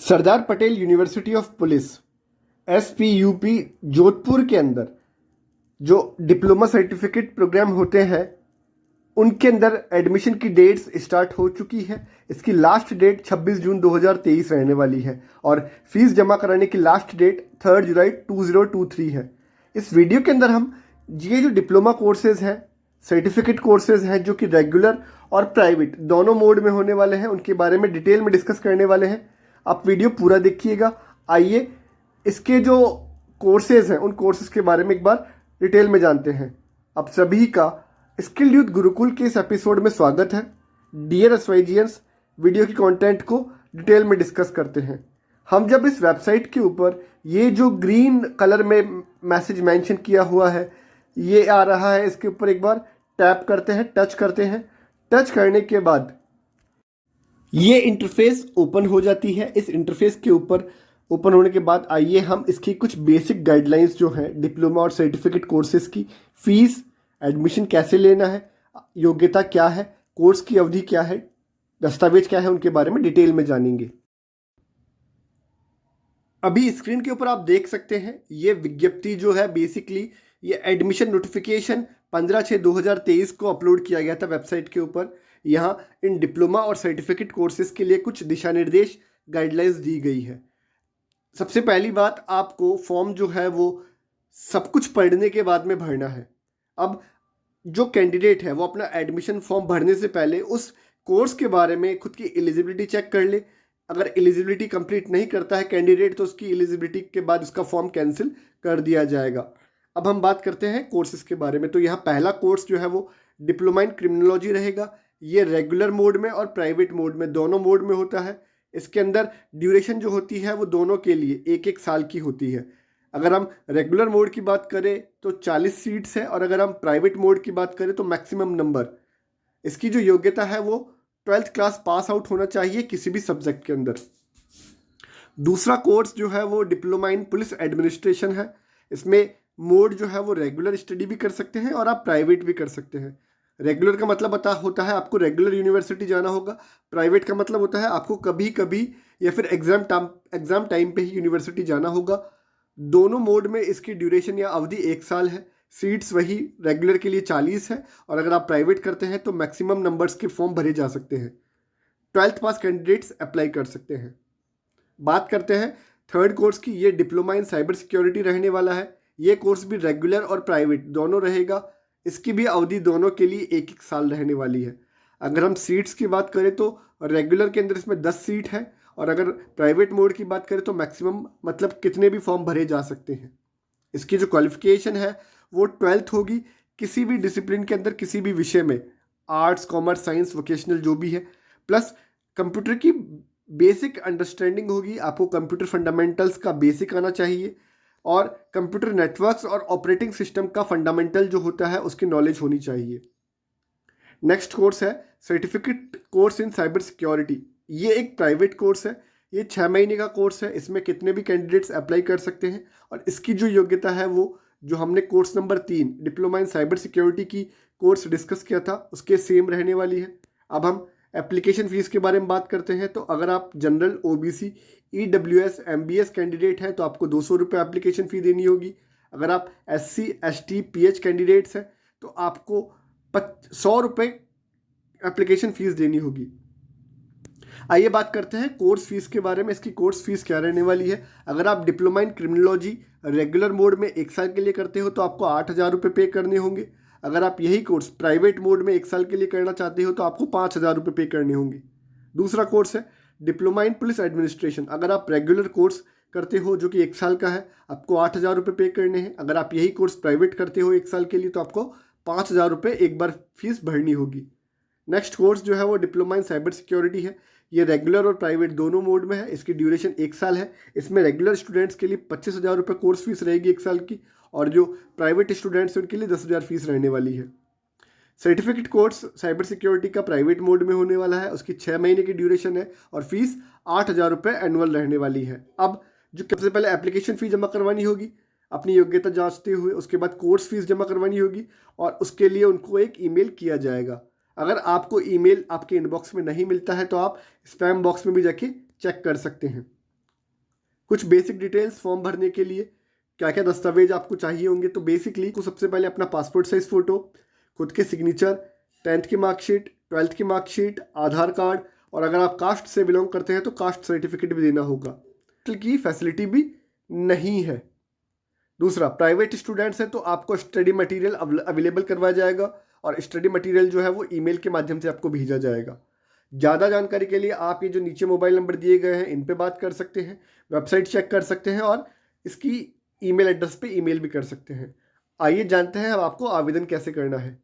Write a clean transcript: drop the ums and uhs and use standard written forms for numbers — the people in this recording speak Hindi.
Sardar Patel university of police SPUP Jodhpur के अंदर जो डिप्लोमा सर्टिफिकेट प्रोग्राम होते हैं उनके अंदर एडमिशन की डेट्स स्टार्ट हो चुकी है। इसकी लास्ट डेट 26 जून 2023 रहने वाली है और फीस जमा कराने की लास्ट डेट 3 जुलाई 2023 है। इस वीडियो के अंदर हम ये जो डिप्लोमा कोर्सेज हैं, सर्टिफिकेट कोर्सेज हैं जो कि रेगुलर और प्राइवेट दोनों मोड में होने वाले हैं, उनके बारे में डिटेल में डिस्कस करने वाले हैं। आप वीडियो पूरा देखिएगा। आइए इसके जो कोर्सेज हैं उन कोर्सेज के बारे में एक बार डिटेल में जानते हैं। आप सभी का स्किल्ड यूथ गुरुकुल के इस एपिसोड में स्वागत है। डियर एसवाईजियंस, वीडियो की कंटेंट को डिटेल में डिस्कस करते हैं। हम जब इस वेबसाइट के ऊपर ये जो ग्रीन कलर में मैसेज मेंशन किया हुआ है ये आ रहा है, इसके ऊपर एक बार टैप करते हैं, टच करते हैं। टच करने के बाद ये इंटरफेस ओपन हो जाती है। इस इंटरफेस के ऊपर ओपन होने के बाद आइए हम इसकी कुछ बेसिक गाइडलाइंस जो हैं डिप्लोमा और सर्टिफिकेट कोर्सेज की, फीस, एडमिशन कैसे लेना है, योग्यता क्या है, कोर्स की अवधि क्या है, दस्तावेज क्या है, उनके बारे में डिटेल में जानेंगे। अभी स्क्रीन के ऊपर आप देख सकते हैं ये विज्ञप्ति जो है बेसिकली ये एडमिशन नोटिफिकेशन 15/6/2023 को अपलोड किया गया था वेबसाइट के ऊपर। यहाँ इन डिप्लोमा और सर्टिफिकेट कोर्सेज के लिए कुछ दिशा निर्देश, गाइडलाइंस दी गई है। सबसे पहली बात, आपको फॉर्म जो है वो सब कुछ पढ़ने के बाद में भरना है। अब जो कैंडिडेट है वो अपना एडमिशन फॉर्म भरने से पहले उस कोर्स के बारे में खुद की एलिजिबिलिटी चेक कर ले। अगर एलिजिबिलिटी कंप्लीट नहीं करता है कैंडिडेट तो उसकी एलिजिबिलिटी के बाद उसका फॉर्म कैंसिल कर दिया जाएगा। अब हम बात करते हैं कोर्सेज के बारे में। तो यहाँ पहला कोर्स जो है वो डिप्लोमा इन क्रिमिनोलॉजी रहेगा। ये रेगुलर मोड में और प्राइवेट मोड में दोनों मोड में होता है। इसके अंदर ड्यूरेशन जो होती है वो दोनों के लिए 1-1 साल की होती है। अगर हम रेगुलर मोड की बात करें तो 40 सीट्स है और अगर हम प्राइवेट मोड की बात करें तो मैक्सिमम नंबर। इसकी जो योग्यता है वो 12th क्लास पास आउट होना चाहिए किसी भी सब्जेक्ट के अंदर। दूसरा कोर्स जो है वो डिप्लोमा इन पुलिस एडमिनिस्ट्रेशन है। इसमें मोड जो है वो रेगुलर स्टडी भी कर सकते हैं और आप प्राइवेट भी कर सकते हैं। रेगुलर का मतलब होता है आपको रेगुलर यूनिवर्सिटी जाना होगा। प्राइवेट का मतलब होता है आपको कभी कभी या फिर एग्जाम टाइम पे ही यूनिवर्सिटी जाना होगा। दोनों मोड में इसकी ड्यूरेशन या अवधि 1 साल है। सीट्स वही रेगुलर के लिए 40 है और अगर आप प्राइवेट करते हैं तो मैक्सिमम नंबर्स के फॉर्म भरे जा सकते हैं। 12th पास कैंडिडेट्स अप्लाई कर सकते हैं। बात करते हैं थर्ड कोर्स की। ये डिप्लोमा इन साइबर सिक्योरिटी रहने वाला है। ये कोर्स भी रेगुलर और प्राइवेट दोनों रहेगा। इसकी भी अवधि दोनों के लिए 1-1 साल रहने वाली है। अगर हम सीट्स की बात करें तो रेगुलर के अंदर इसमें 10 सीट है और अगर प्राइवेट मोड की बात करें तो मैक्सिमम मतलब कितने भी फॉर्म भरे जा सकते हैं। इसकी जो क्वालिफिकेशन है वो 12th होगी किसी भी डिसिप्लिन के अंदर, किसी भी विषय में, आर्ट्स, कॉमर्स, साइंस, वोकेशनल जो भी है, प्लस कंप्यूटर की बेसिक अंडरस्टैंडिंग होगी। आपको कंप्यूटर फंडामेंटल्स का बेसिक आना चाहिए और कंप्यूटर नेटवर्क्स और ऑपरेटिंग सिस्टम का फंडामेंटल जो होता है उसकी नॉलेज होनी चाहिए। नेक्स्ट कोर्स है certificate course in cyber security. ये एक प्राइवेट कोर्स है। ये 6 महीने का कोर्स है। इसमें कितने भी कैंडिडेट्स अप्लाई कर सकते हैं और इसकी जो योग्यता है वो जो हमने course number 3 diploma in cyber security की कोर्स डिस्कस किया था उसके सेम रहने वाली है। अब हम एप्लीकेशन फ़ीस के बारे में बात करते हैं। तो अगर आप general, OBC, EWS, MBS candidate हैं तो आपको 200 रुपये एप्लीकेशन फ़ी देनी होगी। अगर आप SC, ST, PH कैंडिडेट्स हैं तो आपको 100 रुपये एप्लीकेशन फ़ीस देनी होगी। आइए बात करते हैं कोर्स फीस के बारे में। इसकी कोर्स फीस क्या रहने वाली है। अगर आप diploma in criminology regular mode में 1 साल के लिए करते हो तो आपको 8,000 रुपये पे करने होंगे। अगर आप यही कोर्स प्राइवेट मोड में 1 साल के लिए करना चाहते हो तो आपको 5,000 रुपये पे करने होंगे। दूसरा कोर्स है डिप्लोमा इन पुलिस एडमिनिस्ट्रेशन। अगर आप रेगुलर कोर्स करते हो जो कि 1 साल का है आपको 8,000 रुपये पे करने हैं। अगर आप यही कोर्स प्राइवेट करते हो 1 साल के लिए तो आपको 5,000 रुपये एक बार फीस भरनी होगी। नेक्स्ट कोर्स जो है वो डिप्लोमा इन साइबर सिक्योरिटी है। ये रेगुलर और प्राइवेट दोनों मोड में है। इसकी ड्यूरेशन 1 साल है। इसमें रेगुलर स्टूडेंट्स के लिए 25,000 रुपये कोर्स फीस रहेगी 1 साल की और जो प्राइवेट स्टूडेंट्स हैं उनके लिए 10,000 फीस रहने वाली है। सर्टिफिकेट कोर्स साइबर सिक्योरिटी का प्राइवेट मोड में होने वाला है। उसकी 6 महीने की ड्यूरेशन है और फीस 8,000 रुपये एनुअल रहने वाली है। अब जो सबसे पहले एप्लीकेशन फ़ी जमा करवानी होगी अपनी योग्यता जांचते हुए, उसके बाद कोर्स फीस जमा करवानी होगी और उसके लिए उनको एक ईमेल किया जाएगा। अगर आपको ईमेल आपके इनबॉक्स में नहीं मिलता है तो आप स्पैम बॉक्स में भी जाके चेक कर सकते हैं। कुछ बेसिक डिटेल्स फॉर्म भरने के लिए क्या क्या दस्तावेज आपको चाहिए होंगे, तो बेसिकली को सबसे पहले अपना पासपोर्ट साइज फ़ोटो, खुद के सिग्नेचर, 10th की मार्कशीट, 12th की मार्कशीट, आधार कार्ड, और अगर आप कास्ट से बिलोंग करते हैं तो कास्ट सर्टिफिकेट भी देना होगा। की फैसिलिटी भी नहीं है। दूसरा, प्राइवेट स्टूडेंट्स हैं तो आपको स्टडी मटेरियल अवेलेबल करवाया जाएगा और स्टडी मटेरियल जो है वो ईमेल के माध्यम से आपको भेजा जाएगा। ज़्यादा जानकारी के लिए आप ये जो नीचे मोबाइल नंबर दिए गए हैं इन पे बात कर सकते हैं, वेबसाइट चेक कर सकते हैं और इसकी ईमेल एड्रेस पे ईमेल भी कर सकते हैं। आइए जानते हैं अब आपको आवेदन कैसे करना है।